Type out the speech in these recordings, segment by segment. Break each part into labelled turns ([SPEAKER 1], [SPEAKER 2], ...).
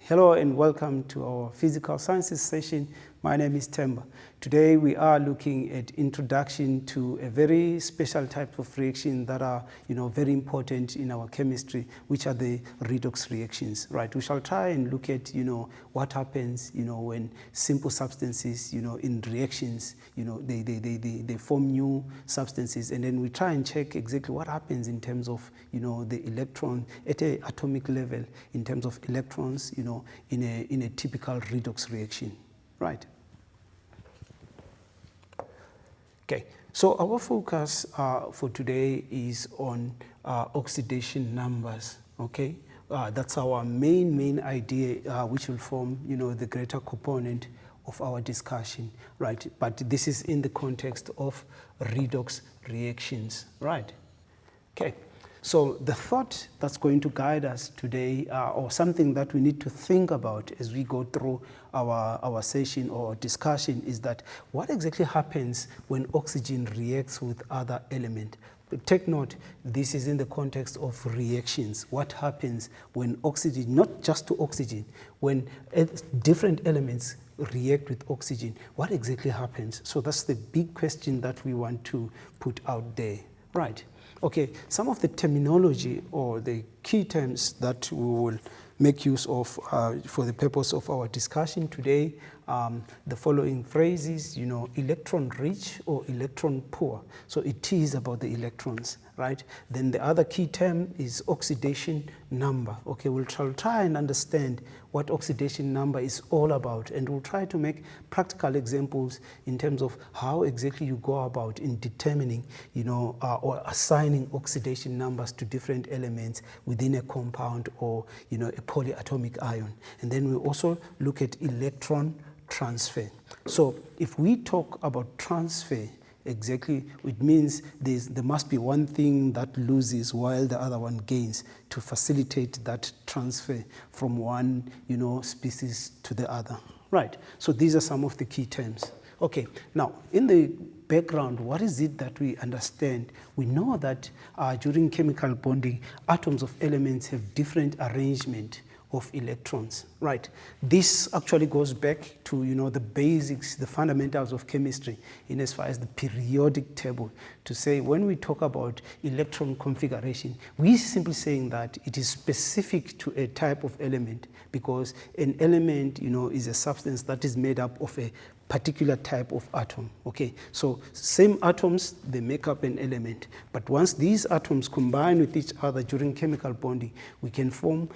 [SPEAKER 1] Hello and welcome to our physical sciences session. My name is Temba. Today we are looking at introduction to a very special type of reaction that are, very important in our chemistry, which are the redox reactions, right? We shall try and look at, what happens, when simple substances, in reactions, they form new substances, and then we try and check exactly what happens in terms of, the electron at an atomic level, in terms of electrons, in a typical redox reaction, right? Okay, so our focus for today is on oxidation numbers, okay? That's our main idea, which will form, the greater component of our discussion, right? But this is in the context of redox reactions, right? Okay, so the thought that's going to guide us today, or something that we need to think about as we go through our session or discussion, is that what exactly happens when oxygen reacts with other element. Take note, this is in the context of reactions. What happens when oxygen, not just to oxygen, when different elements react with oxygen, what exactly happens? So that's the big question that we want to put out there, right? Okay, some of the terminology or the key terms that we will make use of for the purpose of our discussion today, the following phrases, electron rich or electron poor. So it is about the electrons, right? Then the other key term is oxidation number. Okay, we'll try and understand what oxidation number is all about, and we'll try to make practical examples in terms of how exactly you go about in determining, or assigning oxidation numbers to different elements within a compound or, a polyatomic ion. And then we'll also look at electron transfer. So if we talk about transfer, exactly, it means there must be one thing that loses while the other one gains to facilitate that transfer from one, species to the other, right? So these are some of the key terms. Okay, now in the background, what is it that we understand? We know that during chemical bonding, atoms of elements have different arrangement of electrons, right? This actually goes back to, the basics, the fundamentals of chemistry in as far as the periodic table, to say when we talk about electron configuration, we're simply saying that it is specific to a type of element, because an element, is a substance that is made up of a particular type of atom. Okay, so same atoms, they make up an element, but once these atoms combine with each other during chemical bonding, we can form,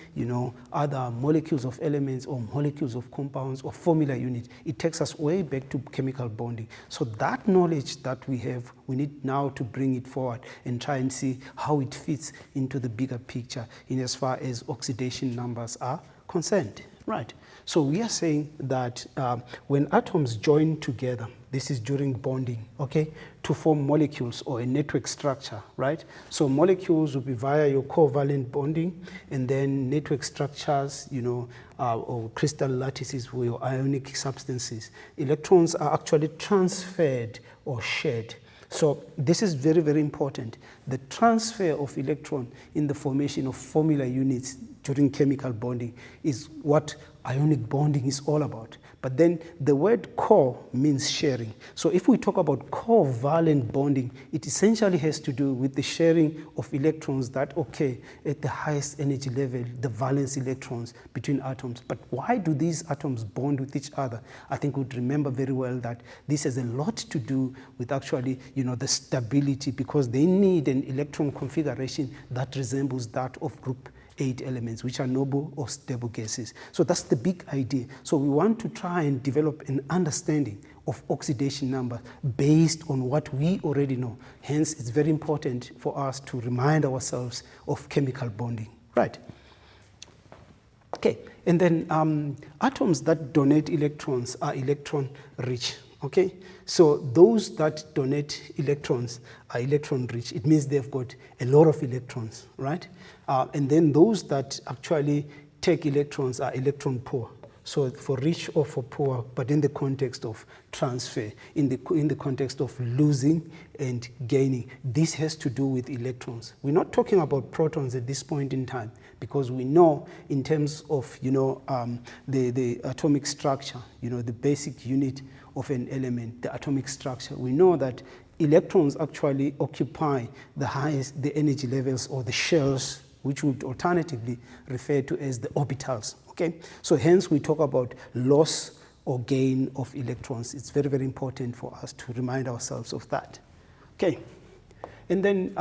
[SPEAKER 1] other molecules of elements or molecules of compounds or formula units. It takes us way back to chemical bonding. So that knowledge that we have, we need now to bring it forward and try and see how it fits into the bigger picture in as far as oxidation numbers are concerned. Right. So we are saying that when atoms join together, this is during bonding, okay, to form molecules or a network structure, right? So molecules will be via your covalent bonding, and then network structures, or crystal lattices with your ionic substances. Electrons are actually transferred or shared. So this is very, very important. The transfer of electron in the formation of formula units during chemical bonding is what ionic bonding is all about. But then the word co means sharing. So if we talk about covalent bonding, it essentially has to do with the sharing of electrons that occur at the highest energy level, the valence electrons between atoms. But why do these atoms bond with each other? I think we'd remember very well that this has a lot to do with actually, the stability, because they need an electron configuration that resembles that of group 8 elements, which are noble or stable gases. So that's the big idea. So we want to try and develop an understanding of oxidation number based on what we already know. Hence, it's very important for us to remind ourselves of chemical bonding, right? Okay, and then atoms that donate electrons are electron rich. Okay, so those that donate electrons are electron rich. It means they've got a lot of electrons, right? And then those that actually take electrons are electron poor. So for rich or for poor, but in the context of transfer, in the context of losing and gaining. This has to do with electrons. We're not talking about protons at this point in time, because we know in terms of, the atomic structure, the basic unit of an element, the atomic structure, we know that electrons actually occupy the energy levels, or the shells, which would alternatively refer to as the orbitals, okay? So hence we talk about loss or gain of electrons. It's very, very important for us to remind ourselves of that, okay? And then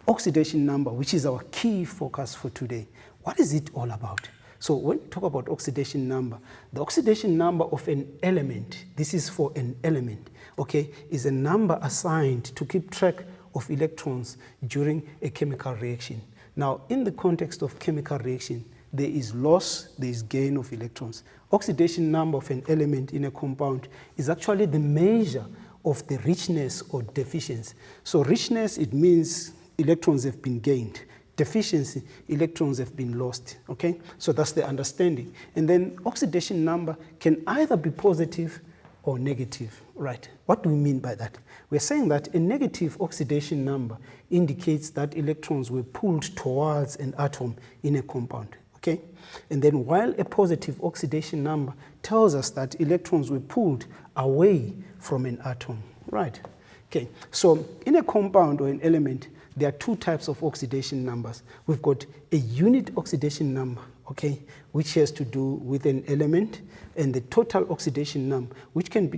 [SPEAKER 1] oxidation number, which is our key focus for today. What is it all about? So when we talk about oxidation number, the oxidation number of an element, this is for an element, okay, is a number assigned to keep track of electrons during a chemical reaction. Now, in the context of chemical reaction, there is loss, there is gain of electrons. Oxidation number of an element in a compound is actually the measure of the richness or deficiency. So richness, it means electrons have been gained. Deficiency, electrons have been lost, okay? So that's the understanding. And then oxidation number can either be positive or negative, right? What do we mean by that? We're saying that a negative oxidation number indicates that electrons were pulled towards an atom in a compound, okay? And then while a positive oxidation number tells us that electrons were pulled away from an atom, right? Okay, so in a compound or an element, there are two types of oxidation numbers. We've got a unit oxidation number, okay, which has to do with an element, and the total oxidation number, which can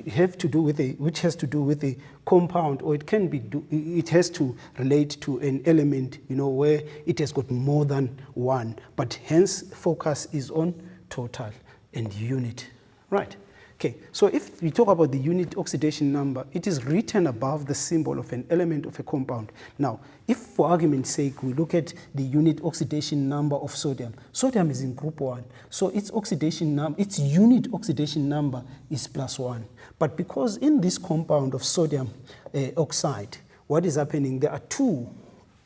[SPEAKER 1] has to do with a compound, or it has to relate to an element, where it has got more than one. But hence, focus is on total and unit, right? Okay, so if we talk about the unit oxidation number, it is written above the symbol of an element of a compound. Now, if for argument's sake we look at the unit oxidation number of sodium, sodium is in group 1, so its unit oxidation number is +1. But because in this compound of sodium oxide, what is happening, there are 2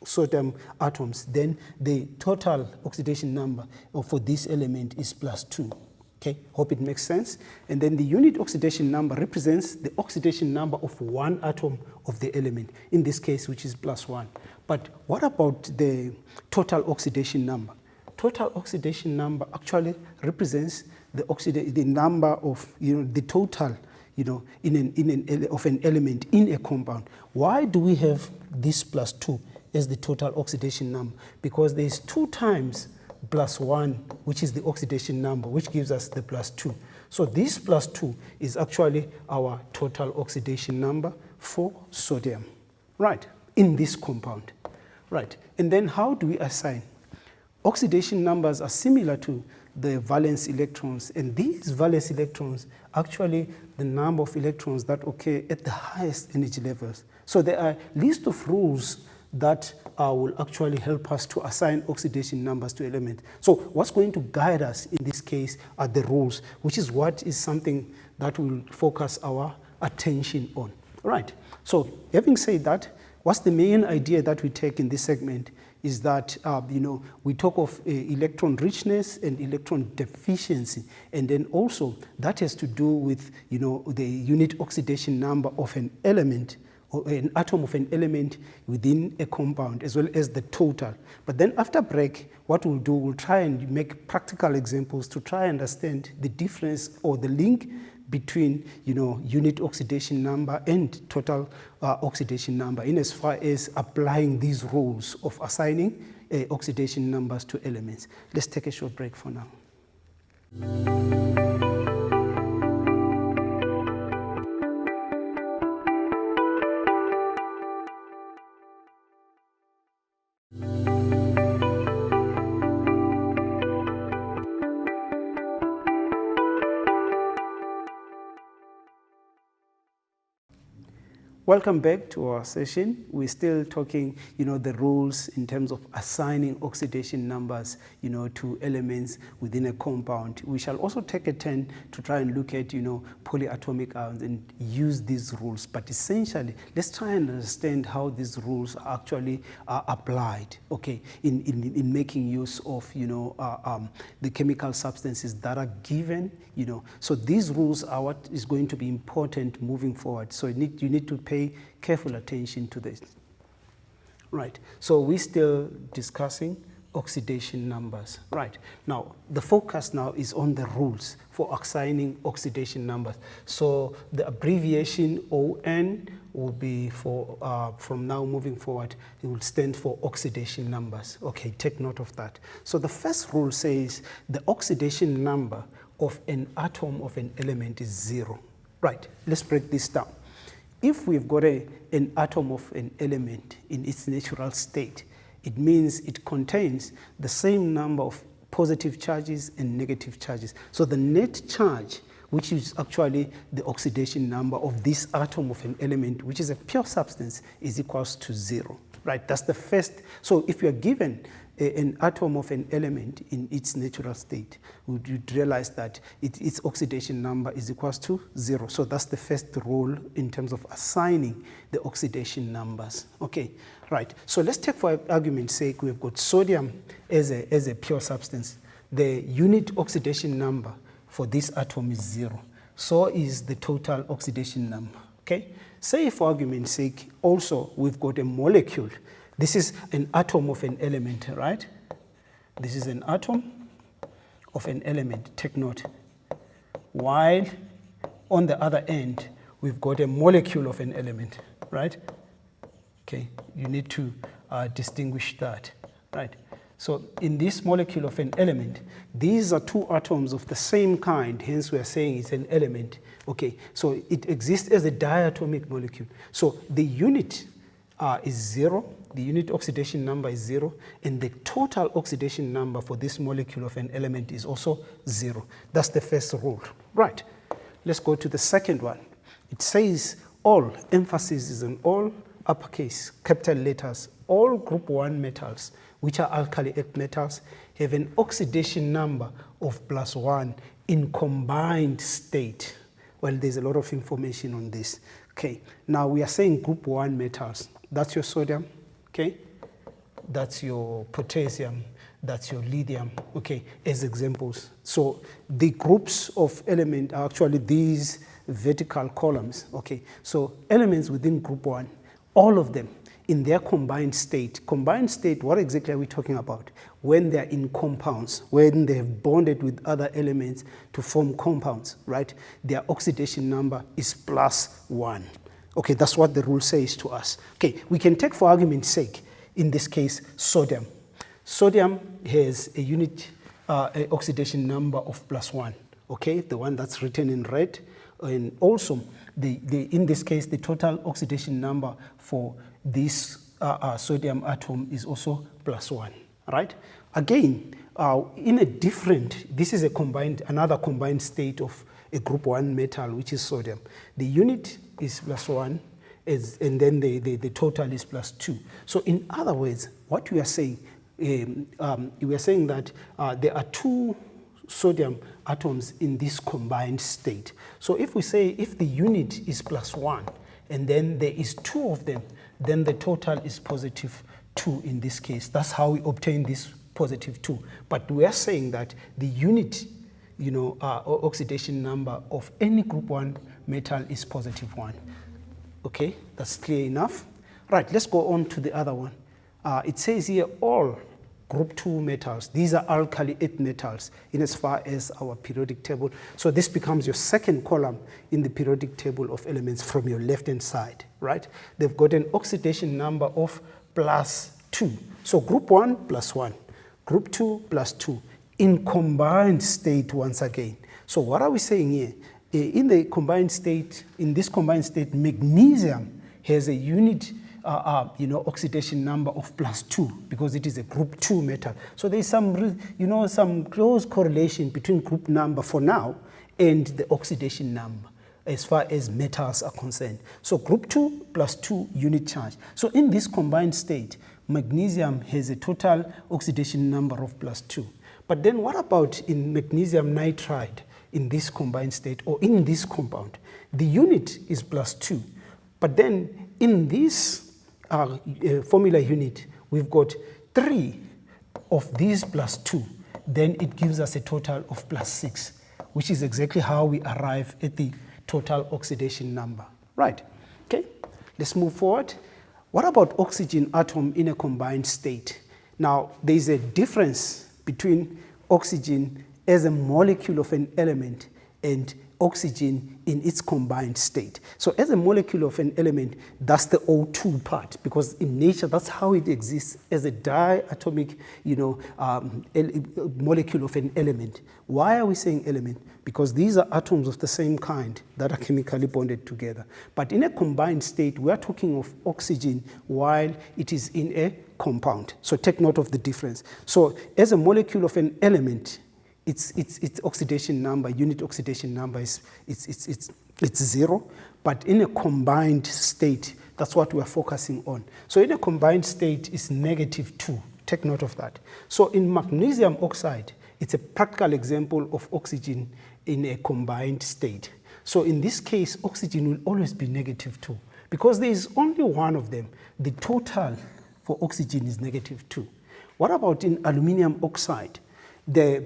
[SPEAKER 1] sodium atoms, then the total oxidation number for this element is +2. Okay, hope it makes sense. And then the unit oxidation number represents the oxidation number of one atom of the element, in this case, which is +1. But what about the total oxidation number? Total oxidation number actually represents the number of, the total, of an element in a compound. Why do we have this +2 as the total oxidation number? Because there is 2 times +1, which is the oxidation number, which gives us the +2. So this +2 is actually our total oxidation number for sodium, right, in this compound, right? And then how do we assign? Oxidation numbers are similar to the valence electrons, and these valence electrons actually the number of electrons that occur at the highest energy levels. So there are a list of rules that will actually help us to assign oxidation numbers to elements. So what's going to guide us in this case are the rules, which is what is something that will focus our attention on. Right. So having said that, what's the main idea that we take in this segment is that, we talk of electron richness and electron deficiency. And then also that has to do with, the unit oxidation number of an element, or an atom of an element within a compound, as well as the total. But then after break, what we'll do, we'll try and make practical examples to try and understand the difference or the link between, unit oxidation number and total oxidation number, in as far as applying these rules of assigning oxidation numbers to elements. Let's take a short break for now. Welcome back to our session. We're still talking, the rules in terms of assigning oxidation numbers, to elements within a compound. We shall also take a turn to try and look at, polyatomic ions and use these rules. But essentially, let's try and understand how these rules are actually applied, okay, in making use of, the chemical substances that are given, So these rules are what is going to be important moving forward. So you need to pay careful attention to this. Right, so we're still discussing oxidation numbers. Right, now the focus now is on the rules for assigning oxidation numbers. So the abbreviation ON will be for, from now moving forward, it will stand for oxidation numbers. Okay, take note of that. So the first rule says the oxidation number of an atom of an element is 0. Right, let's break this down. If we've got an atom of an element in its natural state, it means it contains the same number of positive charges and negative charges. So the net charge, which is actually the oxidation number of this atom of an element, which is a pure substance, is equals to 0. Right, that's the first. So if you are given an atom of an element in its natural state, you'd realize that its oxidation number is equals to 0. So that's the first rule in terms of assigning the oxidation numbers. Okay, right. So let's take, for argument's sake, we've got sodium as a pure substance. The unit oxidation number for this atom is 0. So is the total oxidation number. Okay. Say, for argument's sake, also we've got a molecule. This is an atom of an element, right? This is an atom of an element, take note. While on the other end, we've got a molecule of an element, right? Okay, you need to distinguish that, right? So in this molecule of an element, these are two atoms of the same kind, hence we are saying it's an element. Okay, so it exists as a diatomic molecule. So the unit is 0, the unit oxidation number is 0, and the total oxidation number for this molecule of an element is also 0. That's the first rule. Right, let's go to the second one. It says all, emphasis is on all, uppercase, capital letters, all group 1 metals, which are alkali earth metals, have an oxidation number of +1 in combined state. Well, there's a lot of information on this. Okay, now we are saying group 1 metals. That's your sodium, okay? That's your potassium, that's your lithium, okay, as examples. So the groups of elements are actually these vertical columns, okay? So elements within group 1, all of them in their combined state. Combined state, what exactly are we talking about? When they're in compounds, when they have bonded with other elements to form compounds, right? Their oxidation number is +1. Okay, that's what the rule says to us. Okay, we can take, for argument's sake, in this case, sodium. Sodium has a unit oxidation number of +1, okay, the one that's written in red. And also, in this case, the total oxidation number for this sodium atom is also +1, right? Again, in a different, this is another combined state of a group 1 metal, which is sodium. The unit is +1, and then the total is +2. So in other words, what we are saying, we are saying that there are 2 sodium atoms in this combined state. So if we say if the unit is +1 and then there is 2 of them, then the total is +2 in this case. That's how we obtain this +2. But we are saying that the unit, oxidation number of any group 1 metal is +1. Okay, that's clear enough. Right, let's go on to the other one. It says here all group 2 metals. These are alkali earth metals in as far as our periodic table. So this becomes your second column in the periodic table of elements from your left-hand side, right? They've got an oxidation number of +2. So group 1 +1, group 2 +2, in combined state once again. So what are we saying here? In this combined state, magnesium has a unit oxidation number of +2 because it is a group 2 metal. So there is some close correlation between group number for now and the oxidation number. as far as metals are concerned. So group 2 plus 2 unit charge. So in this combined state, magnesium has a total oxidation number of plus 2. But then what about in magnesium nitride in this combined state or in this compound? The unit is plus 2. But then in this formula unit, we've got 3 of these plus 2. Then it gives us a total of plus 6, which is exactly how we arrive at the total oxidation number. Right, okay, let's move forward. What about oxygen atom in a combined state? Now, there is a difference between oxygen as a molecule of an element and oxygen in its combined state. So as a molecule of an element, that's the O2 part, because in nature, that's how it exists as a diatomic, molecule of an element. Why are we saying element? Because these are atoms of the same kind that are chemically bonded together. But in a combined state, we are talking of oxygen while it is in a compound. So take note of the difference. So as a molecule of an element, its oxidation number, unit oxidation number is it's 0, but in a combined state, that's what we are focusing on. So in a combined state, it's -2. Take note of that. So in magnesium oxide, it's a practical example of oxygen in a combined state. So in this case, oxygen will always be -2 because there is only one of them. The total for oxygen is -2. What about in aluminium oxide? The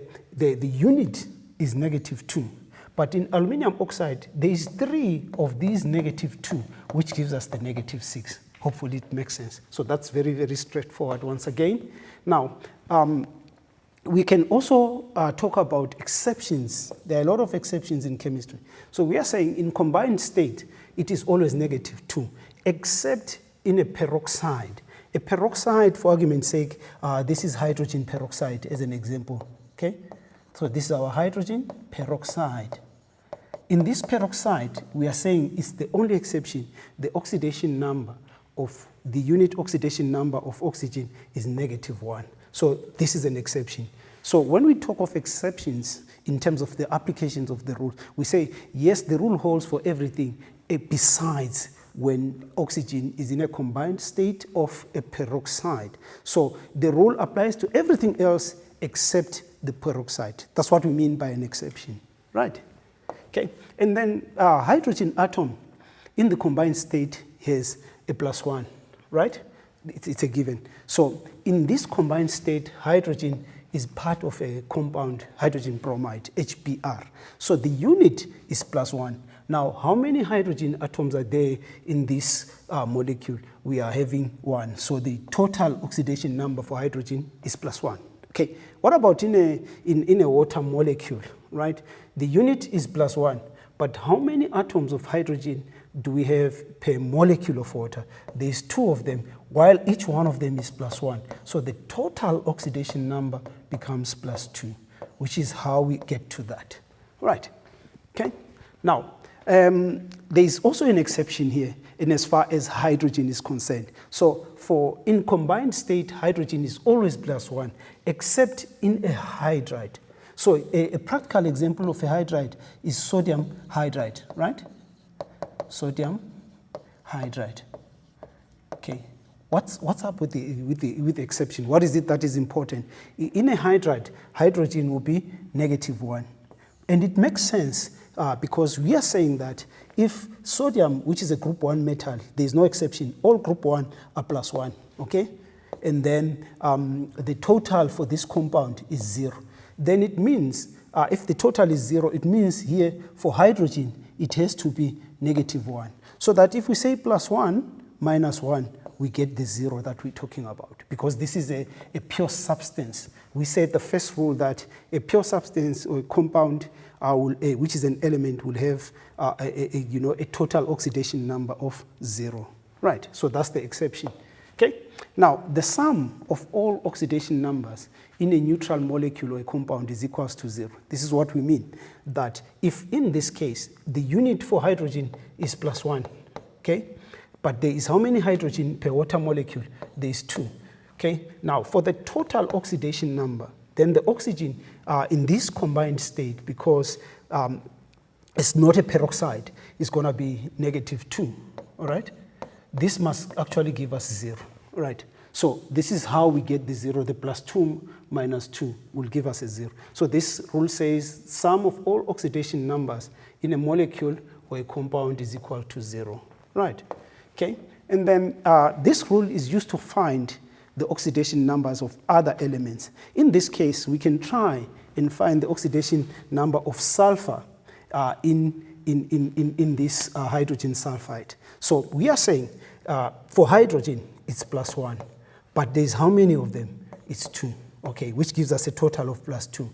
[SPEAKER 1] unit is -2, but in aluminium oxide, there is 3 of these -2, which gives us the -6. Hopefully it makes sense. So that's very, very straightforward once again. Now, we can also talk about exceptions. There are a lot of exceptions in chemistry. So we are saying in combined state, it is always -2, except in a peroxide. A peroxide, for argument's sake, this is hydrogen peroxide as an example, okay? So this is our hydrogen peroxide. In this peroxide, we are saying it's the only exception. The oxidation number of the unit oxidation number of oxygen is -1. So this is an exception. So when we talk of exceptions in terms of the applications of the rule, we say, yes, the rule holds for everything besides when oxygen is in a combined state of a peroxide. So the rule applies to everything else except the peroxide. That's what we mean by an exception, right? Okay, and then hydrogen atom in the combined state has a +1, right? It's a given. So in this combined state, hydrogen is part of a compound, hydrogen bromide, HBr. So the unit is +1. Now, how many hydrogen atoms are there in this molecule? We are having 1. So the total oxidation number for hydrogen is +1. Okay, what about in a water molecule, right? The unit is +1, but how many atoms of hydrogen do we have per molecule of water? There's 2 of them, while each one of them is +1. So the total oxidation number becomes +2, which is how we get to that, right? Okay, now, there is also an exception here in as far as hydrogen is concerned. So in combined state, hydrogen is always +1, except in a hydride. So a practical example of a hydride is sodium hydride, right? Sodium hydride. Okay, what's up with the exception? What is it that is important? In a hydride, hydrogen will be -1, and it makes sense. Because we are saying that if sodium, which is a group 1 metal, there is no exception, all group 1 are +1, okay? And then the total for this compound is 0. Then it means, if the total is 0, it means here for hydrogen, it has to be -1. So that if we say +1 -1, we get the 0 that we're talking about, because this is a pure substance. We said the first rule that a pure substance or a compound which is an element, will have a total oxidation number of 0. Right, so that's the exception. Okay, now the sum of all oxidation numbers in a neutral molecule or a compound is equals to 0. This is what we mean, that if in this case the unit for hydrogen is +1, okay, but there is how many hydrogen per water molecule? There is 2. Okay, now for the total oxidation number, then the oxygen in this combined state, because it's not a peroxide, it's going to be -2, all right? This must actually give us 0, right? So this is how we get the 0. The +2 minus 2 will give us a 0. So this rule says sum of all oxidation numbers in a molecule or a compound is equal to 0, right? Okay, and then this rule is used to find the oxidation numbers of other elements. In this case, we can try and find the oxidation number of sulfur in this hydrogen sulfide. So we are saying for hydrogen, it's +1, but there's how many of them? It's 2, okay, which gives us a total of +2.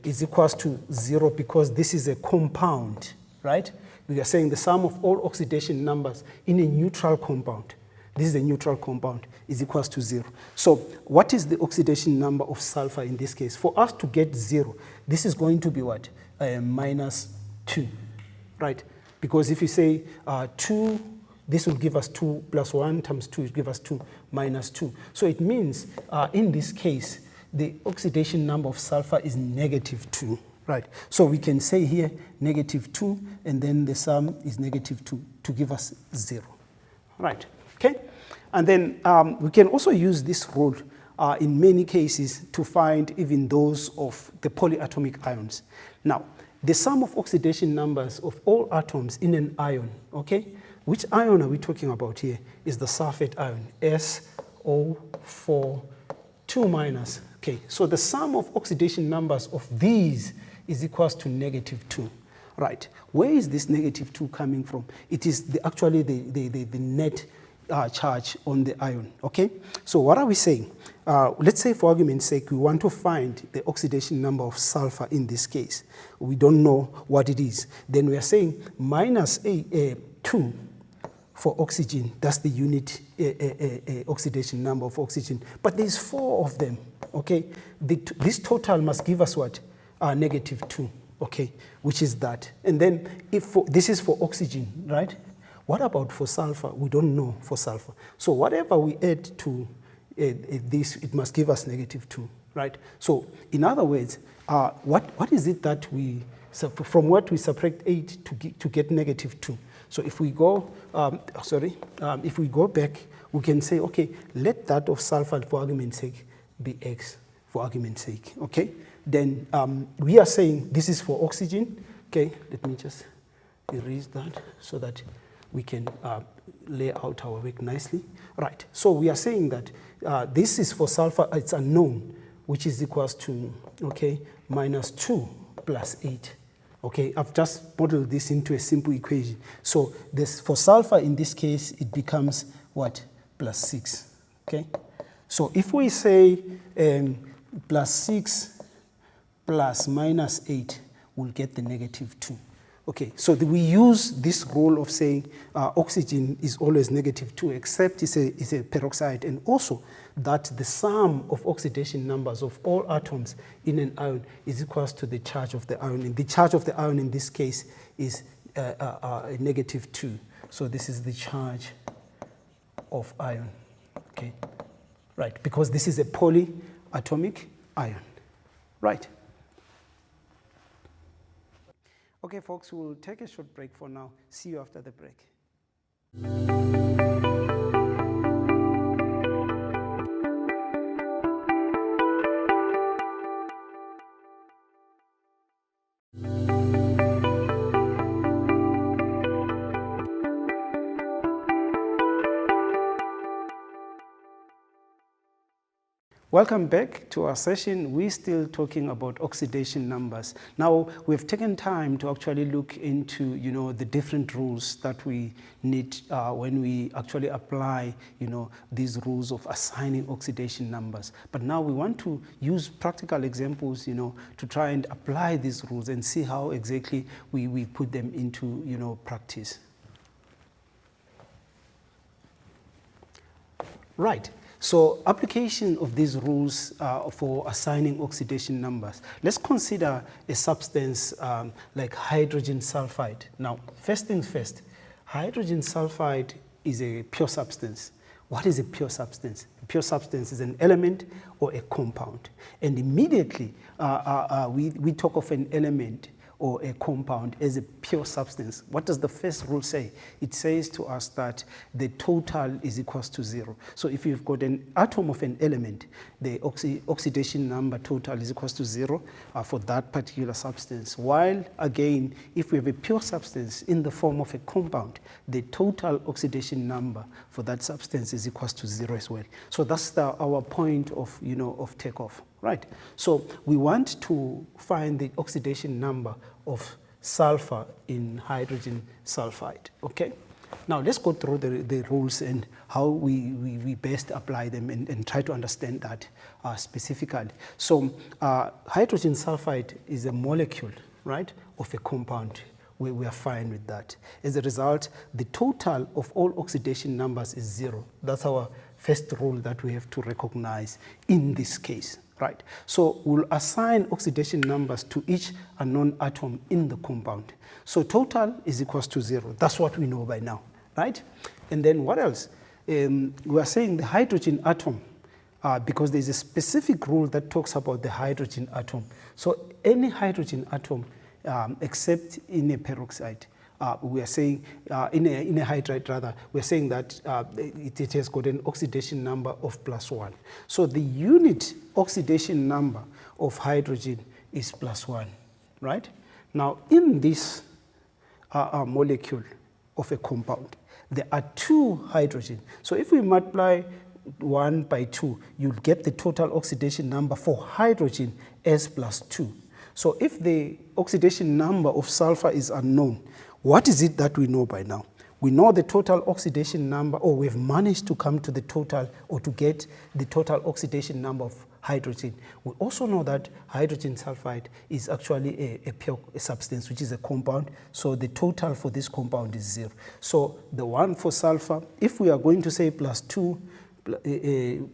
[SPEAKER 1] Is equals to 0 because this is a compound, right? We are saying the sum of all oxidation numbers in a neutral compound. This is a neutral compound, is equals to 0. So what is the oxidation number of sulfur in this case? For us to get 0, this is going to be what? -2, right? Because if you say 2, this will give us 2 plus 1 times 2 will give us 2 minus 2. So it means in this case, the oxidation number of sulfur is -2, right? So we can say here -2, and then the sum is -2 to give us 0, right? Okay, and then we can also use this rule in many cases to find even those of the polyatomic ions. Now, the sum of oxidation numbers of all atoms in an ion, okay? Which ion are we talking about here? Is the sulfate ion, SO4 2-. Okay, so the sum of oxidation numbers of these is equals to -2. Right, where is this -2 coming from? It is actually the net charge on the ion, okay? So what are we saying? Let's say for argument's sake, we want to find the oxidation number of sulfur in this case. We don't know what it is. Then we are saying -2 for oxygen. That's the unit oxidation number of oxygen. But there's 4 of them, okay? This total must give us what? -2, okay? Which is that. And then this is for oxygen, right? What about for sulfur? We don't know for sulfur. So whatever we add to this, it must give us -2, right? So in other words, what is it that from what we subtract 8 to get -2? So if we go, if we go back, we can say, okay, let that of sulfur for argument's sake be X for argument's sake, okay? Then we are saying this is for oxygen, okay? Let me just erase that so that we can lay out our work nicely. Right, so we are saying that this is for sulfur, it's unknown, which is equals to, okay, -2 plus 8. Okay, I've just modeled this into a simple equation. So this for sulfur in this case, it becomes what? +6, okay? So if we say +6 plus -8, we'll get the -2. Okay, so we use this rule of saying oxygen is always -2, except it's a peroxide, and also that the sum of oxidation numbers of all atoms in an ion is equals to the charge of the ion. And the charge of the ion in this case is -2. So this is the charge of ion, okay? Right, because this is a polyatomic ion, right? Okay, folks, we'll take a short break for now. See you after the break. Welcome back to our session. We're still talking about oxidation numbers. Now, we've taken time to actually look into, the different rules that we need when we actually apply, these rules of assigning oxidation numbers. But now we want to use practical examples, to try and apply these rules and see how exactly we put them into, practice. Right. So application of these rules for assigning oxidation numbers. Let's consider a substance like hydrogen sulfide. Now, first things first, hydrogen sulfide is a pure substance. What is a pure substance? A pure substance is an element or a compound. And immediately we talk of an element or a compound as a pure substance, what does the first rule say? It says to us that the total is equals to 0. So if you've got an atom of an element, the oxidation number total is equals to 0 for that particular substance. While again, if we have a pure substance in the form of a compound, the total oxidation number for that substance is equals to 0 as well. So that's our point of, of takeoff. Right, so we want to find the oxidation number of sulfur in hydrogen sulfide, okay? Now let's go through the rules and how we best apply them and try to understand that specifically. So hydrogen sulfide is a molecule, right, of a compound. We are fine with that. As a result, the total of all oxidation numbers is 0. That's our first rule that we have to recognize in this case. Right, so we'll assign oxidation numbers to each unknown atom in the compound. So total is equals to 0. That's what we know by now, right? And then what else? We are saying the hydrogen atom, because there's a specific rule that talks about the hydrogen atom. So any hydrogen atom, except in a peroxide, we are saying, in a hydride rather, we're saying that it has got an oxidation number of +1. So the unit oxidation number of hydrogen is +1, right? Now in this molecule of a compound, there are 2 hydrogen. So if we multiply 1 by 2, you'll get the total oxidation number for hydrogen as +2. So if the oxidation number of sulfur is unknown, what is it that we know by now? We know the total oxidation number, or we've managed to come to the total, or to get the total oxidation number of hydrogen. We also know that hydrogen sulfide is actually a pure substance, which is a compound. So the total for this compound is 0. So the one for sulfur, if we are going to say +2,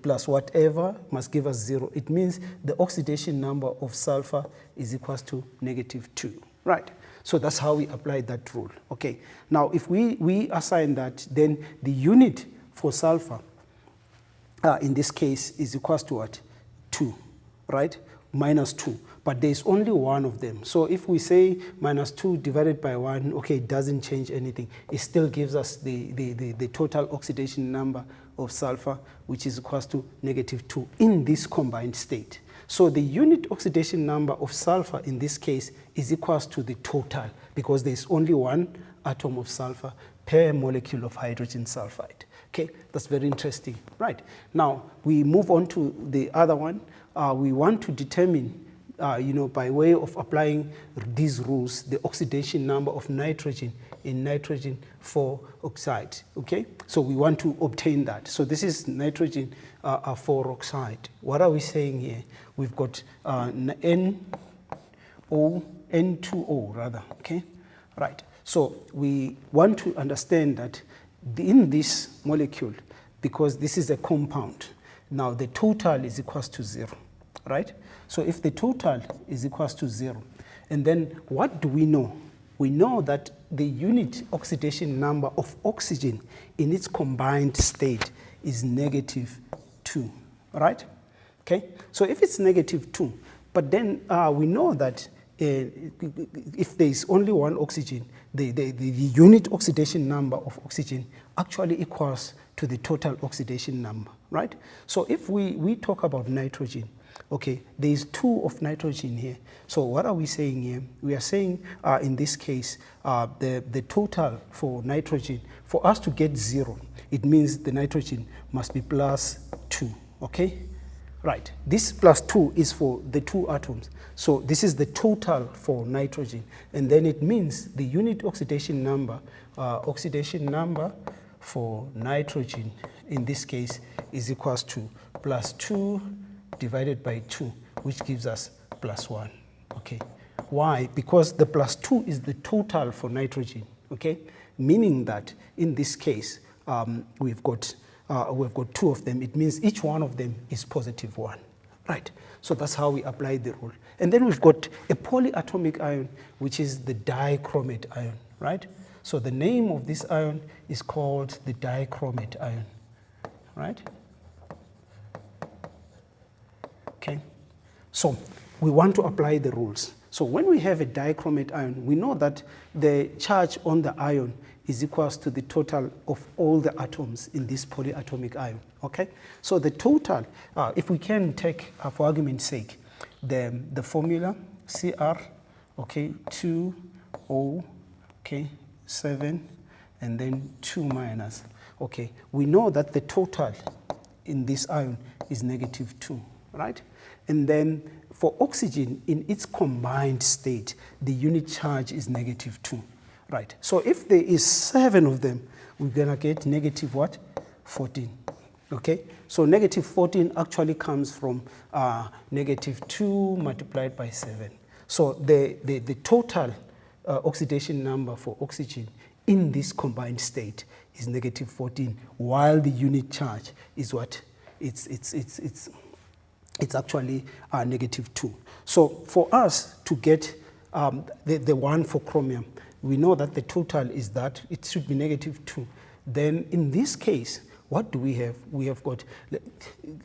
[SPEAKER 1] plus whatever must give us 0, it means the oxidation number of sulfur is equals to -2, right? So that's how we apply that rule. Okay. Now, if we assign that, then the unit for sulfur, in this case, is equals to what? 2, right? -2. But there's only one of them. So if we say -2 divided by 1, okay, it doesn't change anything. It still gives us the total oxidation number of sulfur, which is equals to -2 in this combined state. So the unit oxidation number of sulfur in this case is equals to the total, because there's only one atom of sulfur per molecule of hydrogen sulfide. Okay, that's very interesting. Right, now we move on to the other one. We want to determine, by way of applying these rules, the oxidation number of nitrogen in nitrogen 4 oxide. Okay, so we want to obtain that. So this is nitrogen 4 oxide. What are we saying here? We've got N2O rather. Okay, right. So we want to understand that in this molecule, because this is a compound, now the total is equals to 0, right? So if the total is equals to 0, and then what do we know? We know that the unit oxidation number of oxygen in its combined state is -2, right? Okay, so if it's -2, but then we know that if there is only one oxygen, the unit oxidation number of oxygen actually equals to the total oxidation number, right? So if we talk about nitrogen, okay, there is 2 of nitrogen here. So what are we saying here? We are saying in this case, the total for nitrogen, for us to get 0, it means the nitrogen must be +2, okay? Right, this +2 is for the 2 atoms. So this is the total for nitrogen. And then it means the unit oxidation number for nitrogen in this case is equals to +2 divided by 2, which gives us +1, okay? Why? Because the +2 is the total for nitrogen, okay? Meaning that in this case, we've got 2 of them. It means each one of them is +1, right? So that's how we apply the rule. And then we've got a polyatomic ion, which is the dichromate ion, right? So the name of this ion is called the dichromate ion, right? Okay, so we want to apply the rules. So when we have a dichromate ion, we know that the charge on the ion is equals to the total of all the atoms in this polyatomic ion, okay? So the total, if we can take, for argument's sake, the formula Cr, okay, 2O, okay, 7, and then 2 minus, okay? We know that the total in this ion is -2, right? And then for oxygen, in its combined state, the unit charge is -2, right? So if there is 7 of them, we're gonna get negative what? 14, okay? So -14 actually comes from -2 multiplied by 7. So the total oxidation number for oxygen in this combined state is -14, while the unit charge is what? It's actually -2. So for us to get the one for chromium, we know that the total is that it should be -2. Then in this case, what do we have? We have got,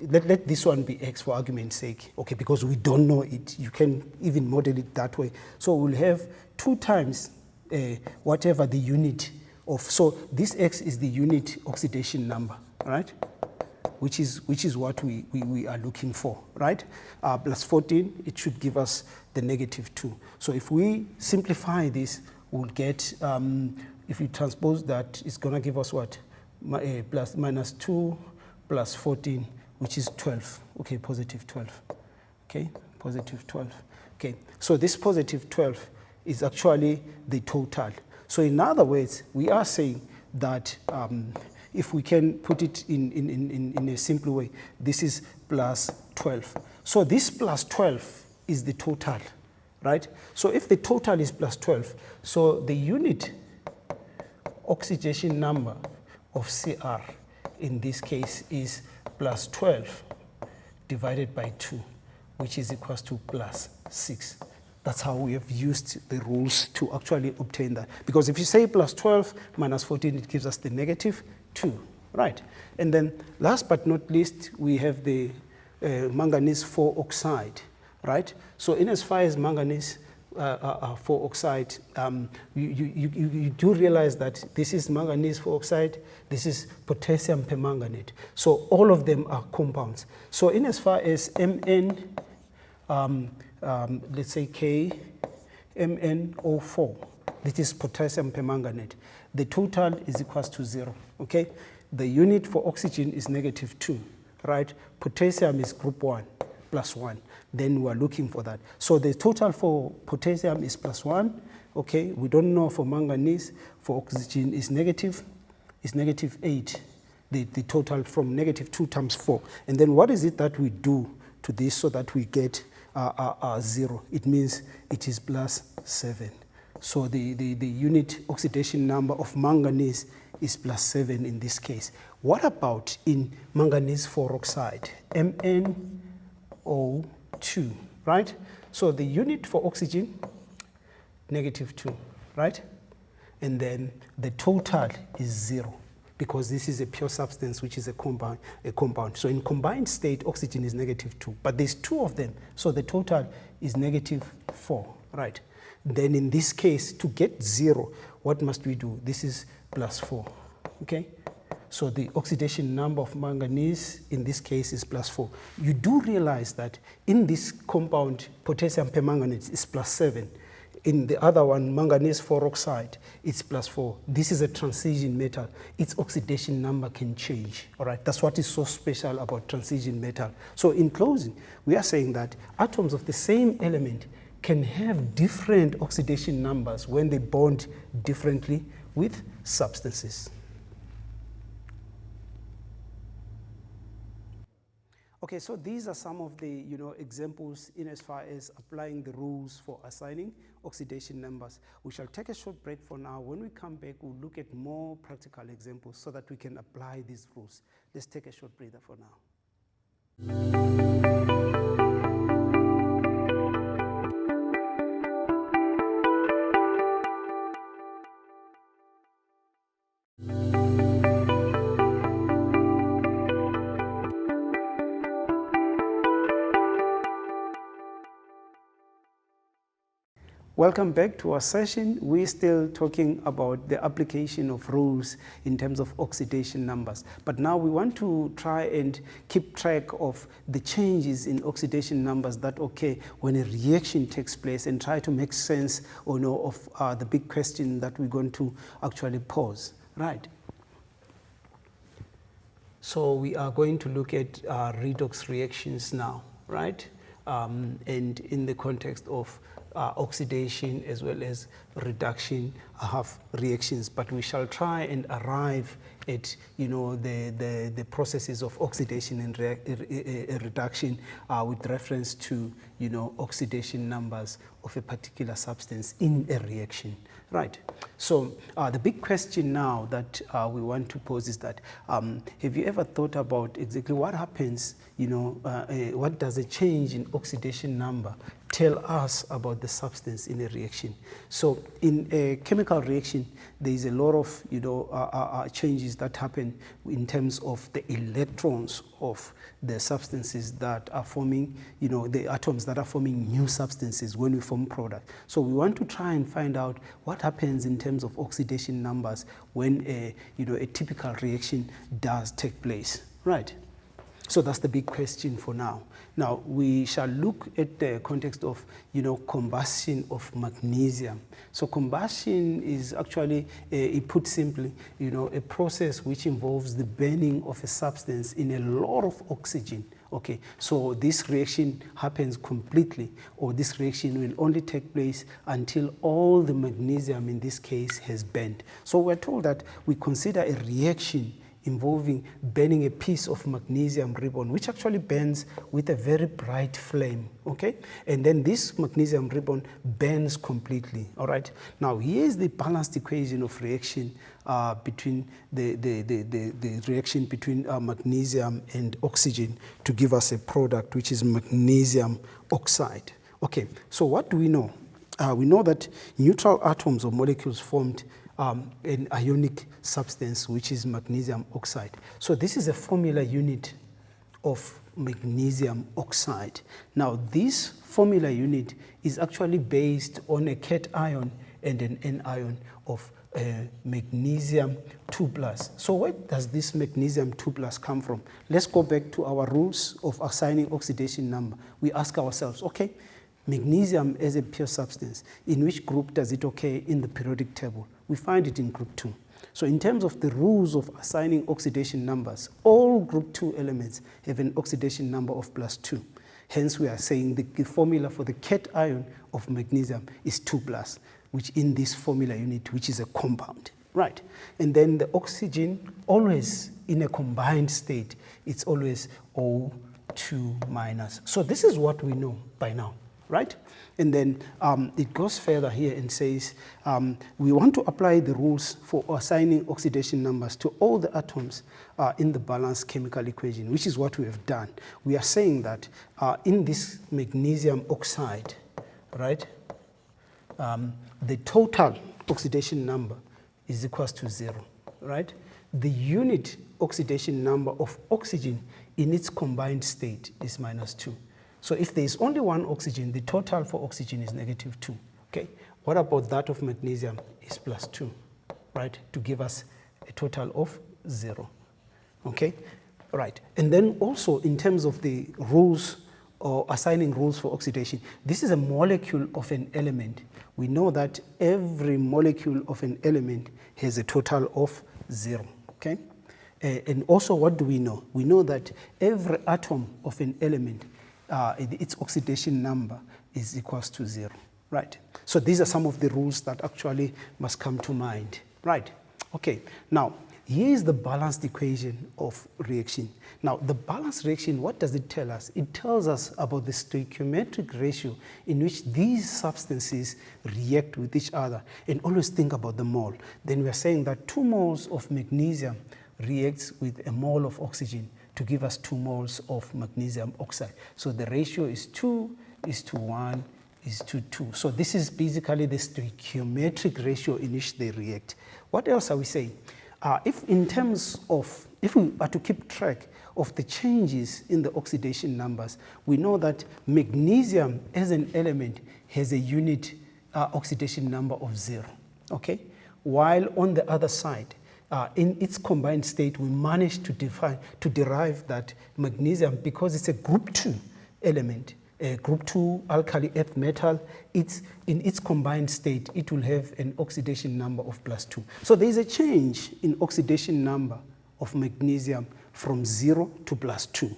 [SPEAKER 1] let this one be x for argument's sake, okay, because we don't know it. You can even model it that way. So we'll have 2 times whatever the unit of, so this x is the unit oxidation number, right? Which is what we are looking for, right? Plus 14, it should give us the -2. So if we simplify this, we'll get, if we transpose that, it's gonna give us what? -2 plus 14, which is 12, okay, +12, okay, +12, okay. So this +12 is actually the total. So in other words, we are saying that if we can put it in a simple way, this is +12. So this +12 is the total, right? So if the total is +12, so the unit oxidation number of Cr in this case is +12 divided by 2, which is equals to +6. That's how we have used the rules to actually obtain that. Because if you say +12 minus 14, it gives us the -2, right? And then last but not least, we have the manganese 4 oxide, right? So in as far as manganese 4 oxide, you do realize that this is manganese 4 oxide, this is potassium permanganate. So all of them are compounds. So in as far as Mn, let's say K, MnO4, this is potassium permanganate. The total is equals to 0, okay? The unit for oxygen is -2, right? Potassium is group 1, +1. Then we are looking for that. So the total for potassium is +1, okay? We don't know for manganese. For oxygen is -8. The total from -2 times 4. And then what is it that we do to this so that we get 0? It means it is +7. So the unit oxidation number of manganese is +7 in this case. What about in manganese 4 oxide? MnO2, right? So the unit for oxygen, -2, right? And then the total is 0, because this is a pure substance, which is a compound. So in combined state, oxygen is -2, but there's 2 of them, so the total is -4, right? Then in this case, to get 0, what must we do? This is +4, okay? So the oxidation number of manganese in this case is +4. You do realize that in this compound, potassium permanganate is +7. In the other one, manganese 4 oxide, it's +4. This is a transition metal. Its oxidation number can change, all right? That's what is so special about transition metal. So in closing, we are saying that atoms of the same element can have different oxidation numbers when they bond differently with substances. Okay, so these are some of the examples in as far as applying the rules for assigning oxidation numbers. We shall take a short break for now. When we come back, we'll look at more practical examples so that we can apply these rules. Let's take a short breather for now. Welcome back to our session. We're still talking about the application of rules in terms of oxidation numbers. But now we want to try and keep track of the changes in oxidation numbers that occur when a reaction takes place and try to make sense of the big question that we're going to actually pose. Right. So we are going to look at redox reactions now, right? And in the context of oxidation as well as reduction have reactions, but we shall try and arrive at the processes of oxidation and reduction with reference to oxidation numbers of a particular substance in a reaction. Right. So the big question now that we want to pose is that have you ever thought about exactly what happens, what does a change in oxidation number tell us about the substance in a reaction? So in a chemical reaction, there is a lot of changes that happen in terms of the electrons of the substances that are forming, the atoms that are forming new substances when we form product. So we want to try and find out what happens in terms of oxidation numbers when a typical reaction does take place, right? So that's the big question for now. Now we shall look at the context of combustion of magnesium. So combustion is actually, put simply, a process which involves the burning of a substance in a lot of oxygen. Okay, so this reaction happens completely, or this reaction will only take place until all the magnesium in this case has burned. So we're told that we consider a reaction involving burning a piece of magnesium ribbon, which actually burns with a very bright flame, okay? And then this magnesium ribbon burns completely, all right? Now, here's the balanced equation of reaction between the reaction between magnesium and oxygen to give us a product, which is magnesium oxide. Okay, so what do we know? We know that neutral atoms or molecules formed an ionic substance, which is magnesium oxide. So this is a formula unit of magnesium oxide. Now this formula unit is actually based on a cation and an anion of magnesium 2+. So where does this magnesium 2+ come from? Let's go back to our rules of assigning oxidation number. We ask ourselves, okay, magnesium as a pure substance, in which group does it occur in the periodic table? We find it in group 2. So in terms of the rules of assigning oxidation numbers, all group 2 elements have an oxidation number of +2. Hence we are saying the formula for the cation of magnesium is 2+, which in this formula unit, which is a compound, right? And then the oxygen, always in a combined state, it's always O2-. So this is what we know by now, right? And then it goes further here and says we want to apply the rules for assigning oxidation numbers to all the atoms in the balanced chemical equation, which is what we have done. We are saying that in this magnesium oxide, right, the total oxidation number is equals to 0, right? The unit oxidation number of oxygen in its combined state is -2. So if there is only one oxygen, the total for oxygen is -2, okay? What about that of magnesium is +2, right? To give us a total of 0, okay? Right, and then also in terms of the rules or assigning rules for oxidation, this is a molecule of an element. We know that every molecule of an element has a total of 0, okay? And also what do we know? We know that every atom of an element, its oxidation number is equals to 0, right? So these are some of the rules that actually must come to mind, right? Okay, now here is the balanced equation of reaction. Now the balanced reaction, what does it tell us? It tells us about the stoichiometric ratio in which these substances react with each other. And always think about the mole. Then we are saying that 2 moles of magnesium reacts with a mole of oxygen to give us 2 moles of magnesium oxide. So the ratio is 2:1:2. So this is basically the stoichiometric ratio in which they react. What else are we saying? If we are to keep track of the changes in the oxidation numbers, we know that magnesium as an element has a unit oxidation number of 0, okay? While on the other side, in its combined state, we managed to derive that magnesium, because it's a group 2 element, a group 2 alkali earth metal, in its combined state, it will have an oxidation number of +2. So there is a change in oxidation number of magnesium from 0 to +2.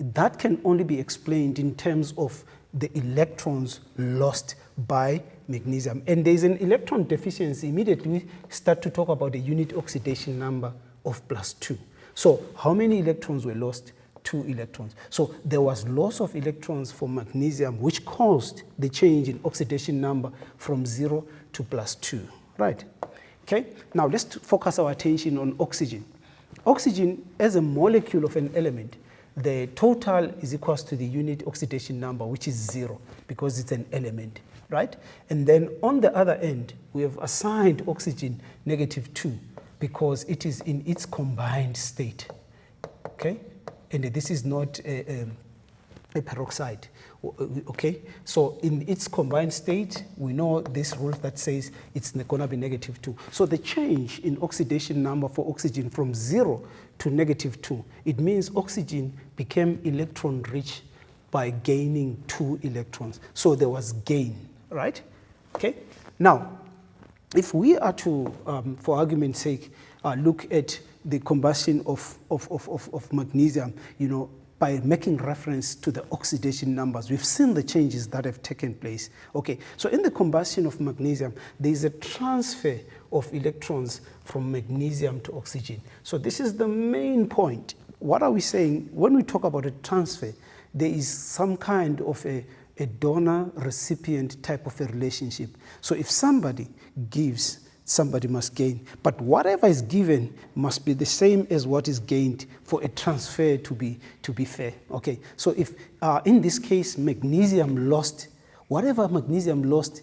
[SPEAKER 1] That can only be explained in terms of the electrons lost by magnesium. And there is an electron deficiency. Immediately we start to talk about the unit oxidation number of +2. So how many electrons were lost? 2 electrons. So there was loss of electrons for magnesium, which caused the change in oxidation number from 0 to +2, right? Okay, now let's focus our attention on oxygen. Oxygen, as a molecule of an element, the total is equals to the unit oxidation number, which is 0, because it's an element, right? And then on the other end, we have assigned oxygen -2, because it is in its combined state, okay? And this is not a peroxide, okay? So in its combined state, we know this rule that says it's going to be -2. So the change in oxidation number for oxygen from 0 to -2, it means oxygen became electron rich by gaining 2 electrons. So there was gain, right? Okay? Now, if we are to, for argument's sake, look at the combustion of magnesium, you know, by making reference to the oxidation numbers, we've seen the changes that have taken place. Okay, so in the combustion of magnesium, there is a transfer of electrons from magnesium to oxygen. So this is the main point. What are we saying? When we talk about a transfer, there is some kind of a donor-recipient type of a relationship. So if somebody gives, somebody must gain. But whatever is given must be the same as what is gained for a transfer to be fair. Okay, so if in this case magnesium lost, whatever magnesium lost,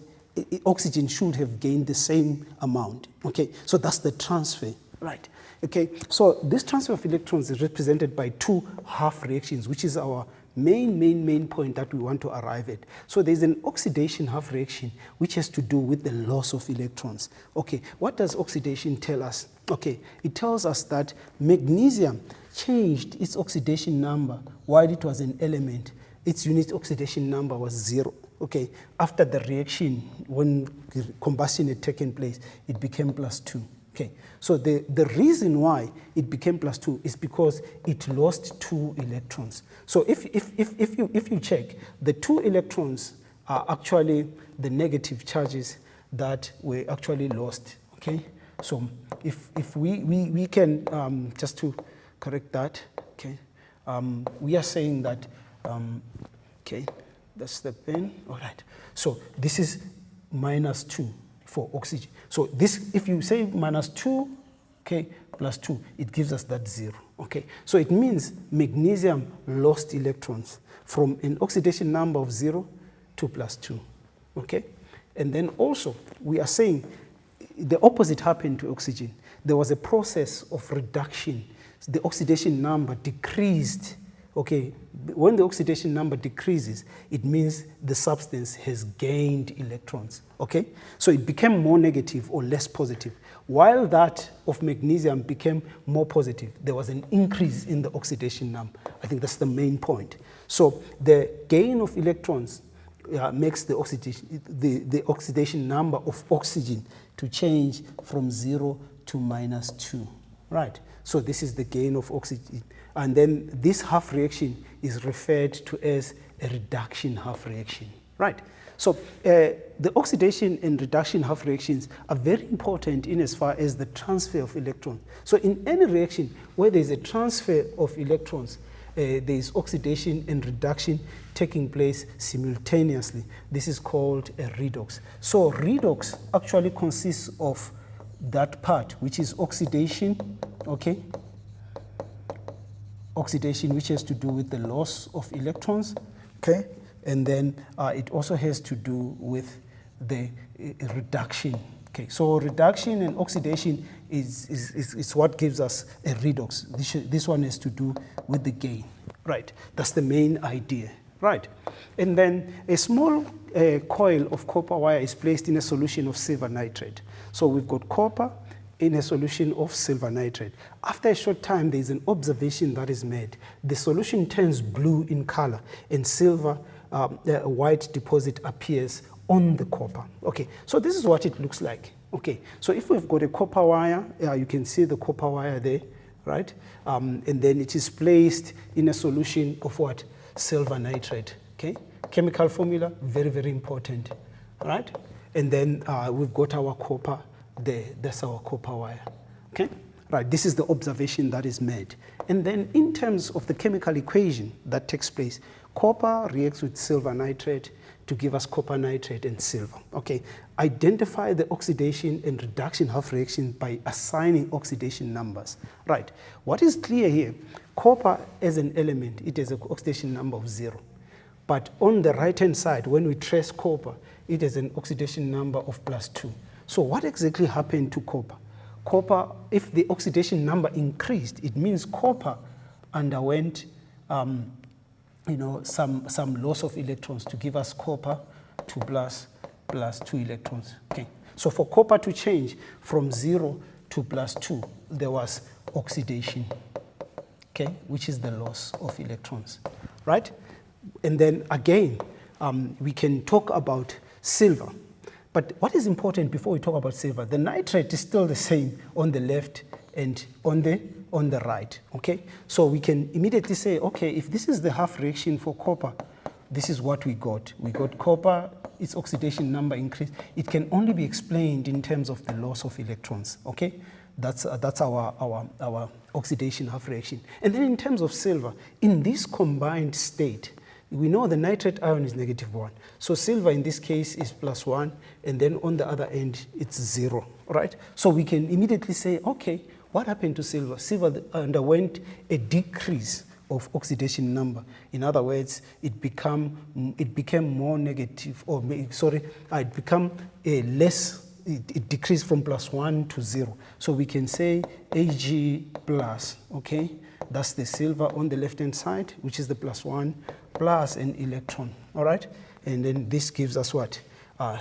[SPEAKER 1] oxygen should have gained the same amount. Okay, so that's the transfer, right? Okay, so this transfer of electrons is represented by 2 half reactions, which is our main point that we want to arrive at. So there's an oxidation half reaction which has to do with the loss of electrons. Okay, what does oxidation tell us? Okay, it tells us that magnesium changed its oxidation number while it was an element. Its unit oxidation number was 0. Okay, after the reaction, when combustion had taken place, it became +2. Okay, so the reason why it became +2 is because it lost 2 electrons. So if you check, the 2 electrons are actually the negative charges that were actually lost. Okay, so if we can just to correct that, okay, we are saying that okay, that's the pen. All right, so this is -2 for oxygen. So this, if you say -2, okay, +2, it gives us that 0. Okay, so it means magnesium lost electrons from an oxidation number of 0 to +2. Okay, and then also we are saying the opposite happened to oxygen. There was a process of reduction. The oxidation number decreased. Okay, when the oxidation number decreases, it means the substance has gained electrons. Okay, so it became more negative or less positive. While that of magnesium became more positive, there was an increase in the oxidation number. I think that's the main point. So the gain of electrons makes the oxidation number of oxygen to change from 0 to -2. Right, so this is the gain of oxygen. And then this half reaction is referred to as a reduction half reaction, right? So the oxidation and reduction half reactions are very important in as far as the transfer of electrons. So in any reaction where there is a transfer of electrons, there is oxidation and reduction taking place simultaneously. This is called a redox. So redox actually consists of that part, which is oxidation, okay? Oxidation, which has to do with the loss of electrons, okay? And then it also has to do with the reduction, okay? So reduction and oxidation is what gives us a redox. This one has to do with the gain, right? That's the main idea, right? And then a small coil of copper wire is placed in a solution of silver nitrate. So we've got copper in a solution of silver nitrate. After a short time, there is an observation that is made. The solution turns blue in color, and silver white deposit appears on the copper. Okay, so this is what it looks like. Okay, so if we've got a copper wire, you can see the copper wire there, right? And then it is placed in a solution of what? Silver nitrate. Okay, chemical formula, very, very important, right? And then we've got our copper there. That's our copper wire. Okay, right. This is the observation that is made. And then in terms of the chemical equation that takes place, copper reacts with silver nitrate to give us copper nitrate and silver. Okay, identify the oxidation and reduction half reaction by assigning oxidation numbers. Right, what is clear here, copper as an element, it has an oxidation number of 0. But on the right hand side, when we trace copper, it has an oxidation number of +2. So what exactly happened to copper? Copper, if the oxidation number increased, it means copper underwent some loss of electrons to give us copper 2 plus 2 electrons. Okay, so for copper to change from 0 to +2, there was oxidation, okay, which is the loss of electrons, right? And then again, we can talk about silver. But what is important before we talk about silver, the nitrate is still the same on the left and on the right, okay? So we can immediately say, okay, if this is the half reaction for copper, this is what we got. We got copper, its oxidation number increased. It can only be explained in terms of the loss of electrons, okay? That's our oxidation half reaction. And then in terms of silver, in this combined state, we know the nitrate ion is -1. So silver in this case is +1, and then on the other end, it's 0, right? So we can immediately say, okay, what happened to silver? Silver underwent a decrease of oxidation number. In other words, it became more negative, or sorry, it became a less, it decreased from +1 to 0. So we can say Ag plus, okay? That's the silver on the left-hand side, which is the +1, plus an electron, all right? And then this gives us what?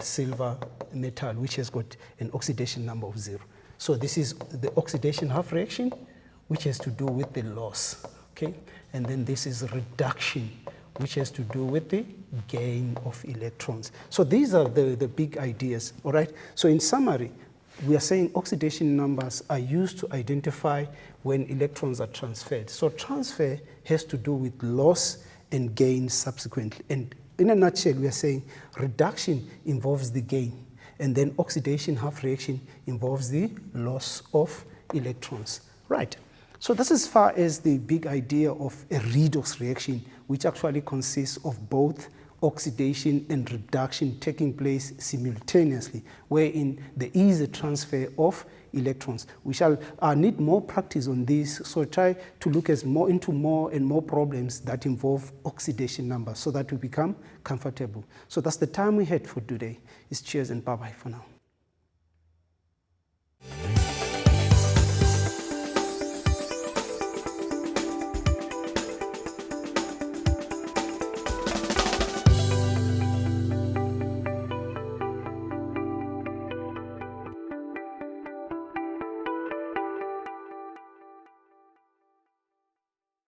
[SPEAKER 1] Silver metal, which has got an oxidation number of 0. So this is the oxidation half reaction, which has to do with the loss, okay? And then this is reduction, which has to do with the gain of electrons. So these are the big ideas, all right? So in summary, we are saying oxidation numbers are used to identify when electrons are transferred. So transfer has to do with loss and gain subsequently. And in a nutshell, we are saying reduction involves the gain, and then oxidation half reaction involves the loss of electrons. Right. So that's as far as the big idea of a redox reaction, which actually consists of both oxidation and reduction taking place simultaneously, wherein there is a transfer of electrons. We shall need more practice on this, so try to look into more and more problems that involve oxidation numbers so that we become comfortable. So that's the time we had for today. It's cheers and bye-bye for now.